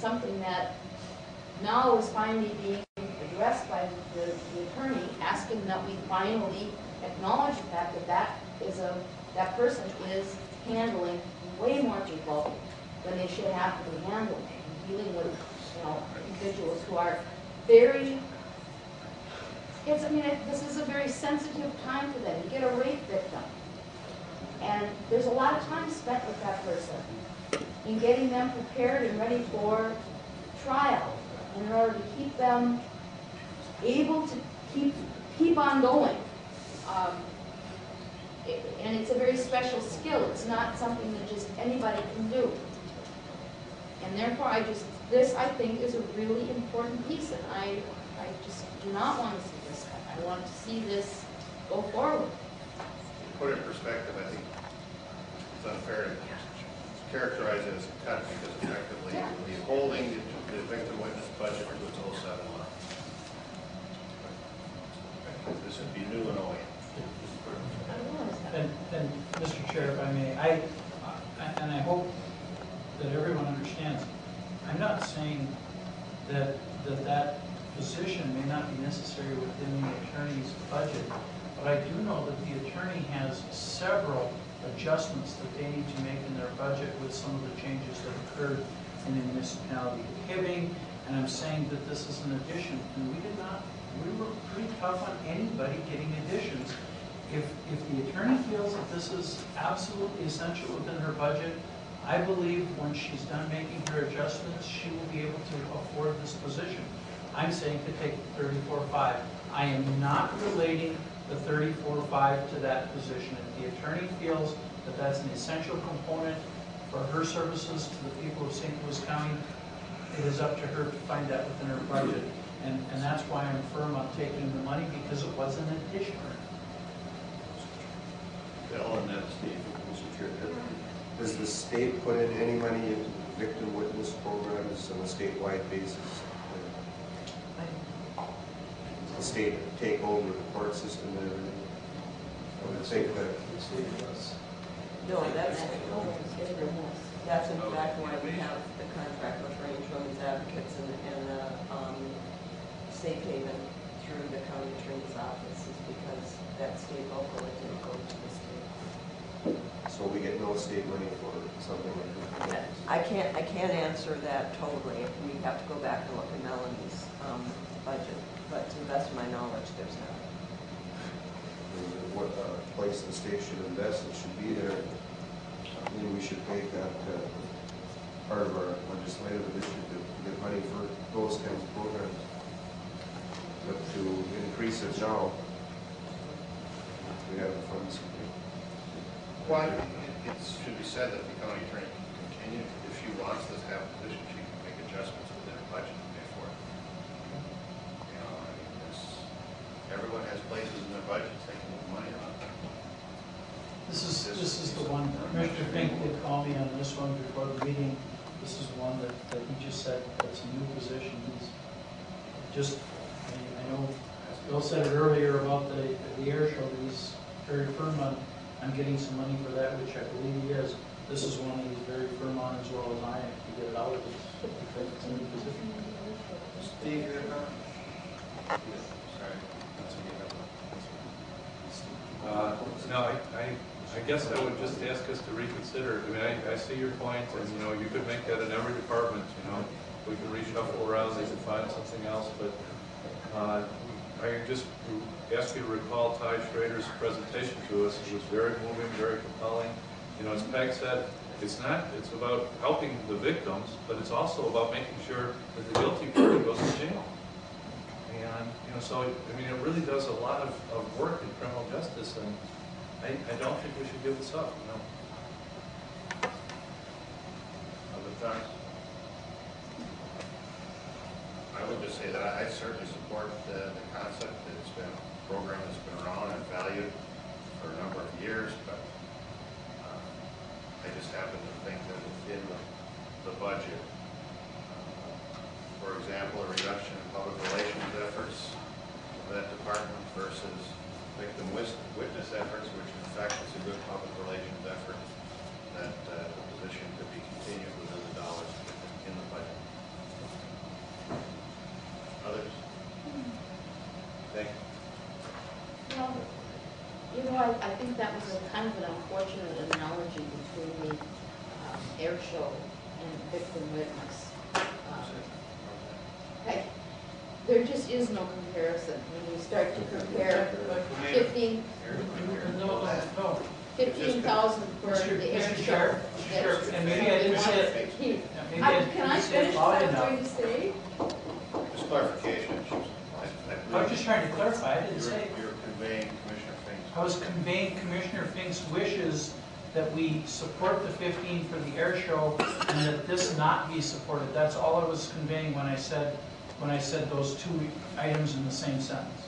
something that now is finally being addressed by the attorney, asking that we finally acknowledge the fact that that person is handling way more people than they should have to be handling, dealing with individuals who are very. This is a very sensitive time for them. You get a rape victim, and there's a lot of time spent with that person in getting them prepared and ready for trial, in order to keep them able to keep on going. And it's a very special skill. It's not something that just anybody can do. And therefore, this I think is a really important piece, and I just do not want to see this. I want to see this go forward. To put it in perspective, I think it's unfair to characterize it as a cut, because effectively we'll be holding the victim witness budget to its 07 level. This would be new and old. And Mr. Chair, if I may, and I hope that everyone understands, I'm not saying that position may not be necessary within the attorney's budget, but I do know that the attorney has several adjustments that they need to make in their budget with some of the changes that occurred in the municipality of Hibbing, and I'm saying that this is an addition, and we were pretty tough on anybody getting additions. If the attorney feels that this is absolutely essential within her budget, I believe when she's done making her adjustments, she will be able to afford this position. I'm saying to take 34.5. I am not relating the 34.5 to that position. If the attorney feels that that's an essential component for her services to the people of St. Louis County, it is up to her to find that within her budget. And that's why I'm firm on taking the money, because it was an addition. Bill and then Steve. Mr. Chair, does the state put in any money into victim witness programs on a statewide basis? Does the state take over the court system and everything? I would think that the state does. No, that's in fact why we have the contract with Range Women's Advocates and Safe Haven through the county attorney's office, is because that state local didn't go to the state. So we get no state money for something like that? I can't answer that totally. We have to go back and look at Melanie's budget, but to the best of my knowledge, there's not. What place the state should invest, it should be there. I mean, we should make that part of our legislative initiative to get money for those kinds of programs. But to increase it now, we have the funds. Well, it should be said that the county attorney can continue, if she wants to have a position, she can make adjustments within her budget to pay for it. Everyone has places in their budgets they can move money on. This is the one, Commissioner Fink did call me on this one before the meeting. This is one that he just said that's a new position. He's just, I know Bill said it earlier about the air show, that he's very firm on getting some money for that, which I believe he is. This is one that he's very firm on, as well as I am, to get it out of this, because it's a new position. Steve, you're about? Sorry. No, I guess I would just ask us to reconsider. I mean, I see your point, and you could make that in every department. We can reshuffle around, they can find something else. But I just ask you to recall Ty Schrader's presentation to us. It was very moving, very compelling. As Peg said, it's about helping the victims, but it's also about making sure that the guilty party goes to jail. And so I mean, it really does a lot of work in criminal justice, and I don't think we should give this up. Other times? I would just say that I certainly support the concept that it's been a program that's been around and valued for a number of years, but I just happen to think that within the budget, for example, a reduction in public relations efforts of that department versus victim witness efforts, which in fact is a good public relations effort, that the position could be continued within the dollars in the budget. think that was a kind of an unfortunate analogy between the air show and victim witness. There just is no comparison when you start to compare 15,000 for the air Mr. show. Sheriff, Sheriff, and maybe I didn't say it, maybe I Can I didn't say it finish loud what I'm enough. going to say? Just clarification. I was just trying to clarify, I didn't say. You're conveying Commissioner Fink's. I was conveying Commissioner Fink's wishes that we support the 15 for the air show and that this not be supported. That's all I was conveying when I said those two items in the same sentence.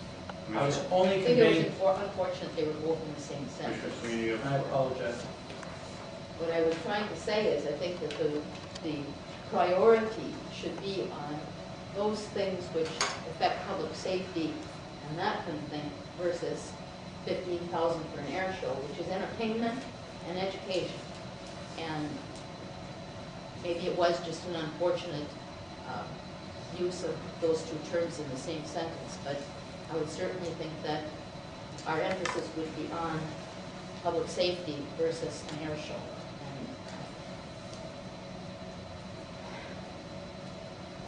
I was only I think it conveying, was unfortunate they were both in the same Commissioner sentence. Sweeney, you have I the floor. apologize. What I was trying to say is, I think that the priority should be on those things which affect public safety and that kind of thing versus 15,000 for an air show, which is entertainment and education. And maybe it was just an unfortunate use of those two terms in the same sentence, but I would certainly think that our emphasis would be on public safety versus an air show.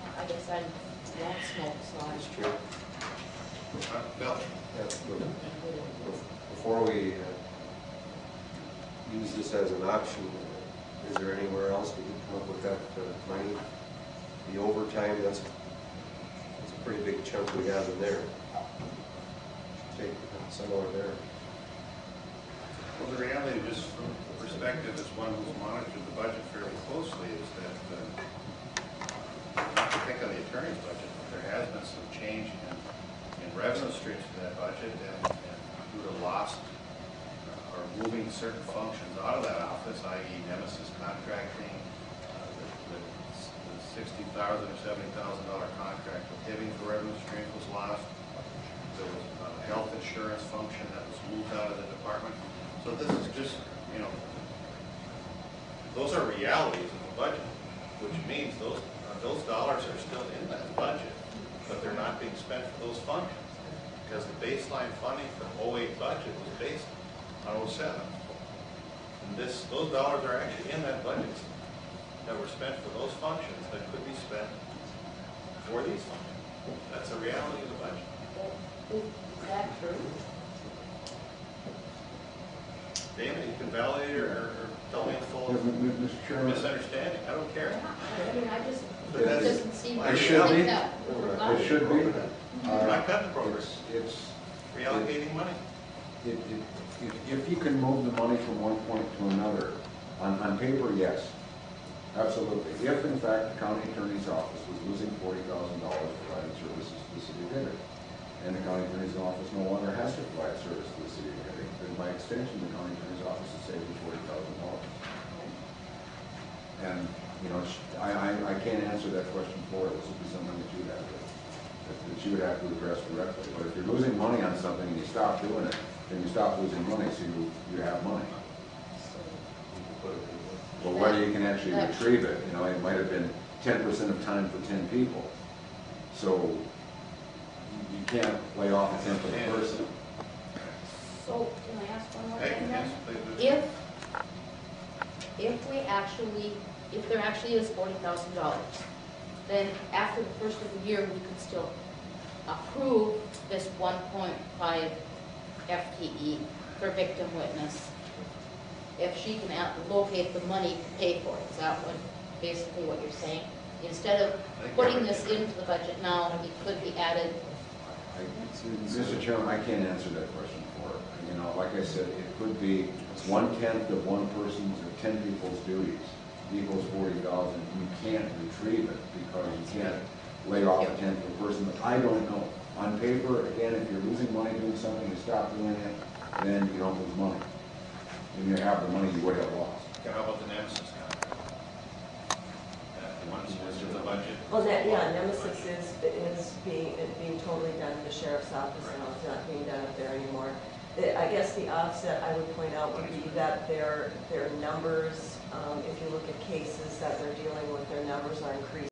And I guess I won't smoke, so I'm That's true. Bill? Before we use this as an option, is there anywhere else we can come up with that money? The overtime, that's a pretty big chunk we have in there. Take somewhere there. Well, the reality, just from the perspective as one who's monitored the budget fairly closely, is that, I think on the attorney's budget, there has been some change in revenue streams to that budget, and due to lost or moving certain functions out of that office, i.e. Nemesis contracting, the $60,000 or $70,000 contract with Hibbing for revenue streams was lost. There was a health insurance function that was moved out of the department. So this is just, those are realities of the budget, which means those dollars are still in that budget, but they're not being spent for those functions. Because the baseline funding for the 08 budget was based on 07. And those dollars are actually in that budget that were spent for those functions that could be spent for these functions. That's a reality of the budget. is that true? David, you can validate or tell me I'm full of Mr. Chairman, misunderstanding. I don't care. I mean, I just, But it that's- doesn't seem. I to should think be. that. it should be. We're not cutting progress, It's, reallocating money. if you can move the money from one point to another, on paper, yes, absolutely. If in fact the county attorney's office was losing $40,000 providing services to the city of Hibbing, and the county attorney's office no longer has to provide service to the city of Hibbing, then by extension, the county attorney's office is saving $40,000. And, I can't answer that question for her. This would be something that you would have to address directly. But if you're losing money on something and you stop doing it, then you stop losing money, so you have money. But whether you can actually retrieve it, it might have been 10% of time for 10 people. So you can't lay off a 10th of a person. So, can I ask one more Hey, thing yes, then? please. If there actually is $40,000, then after the first of the year, we could still approve this 1.5 FTE for victim witness. If she can locate the money to pay for it, is that basically what you're saying? Instead of putting this into the budget now, it could be added. Mr. Chairman, I can't answer that question for her. Like I said, it could be 1/10 of one person's or 10 people's duties equals $40,000. You can't retrieve it because you can't lay off a 10th of a person. But I don't know. On paper, again, if you're losing money doing something, you stop doing it, then you don't lose money. And you have the money you would have lost. Okay, how about the Nemesis contract? Once it was in the budget. Well, Nemesis is being totally done in the sheriff's office now, it's not being done up there anymore. I guess the offset I would point out would be that their numbers, if you look at cases that they're dealing with, their numbers are increasing.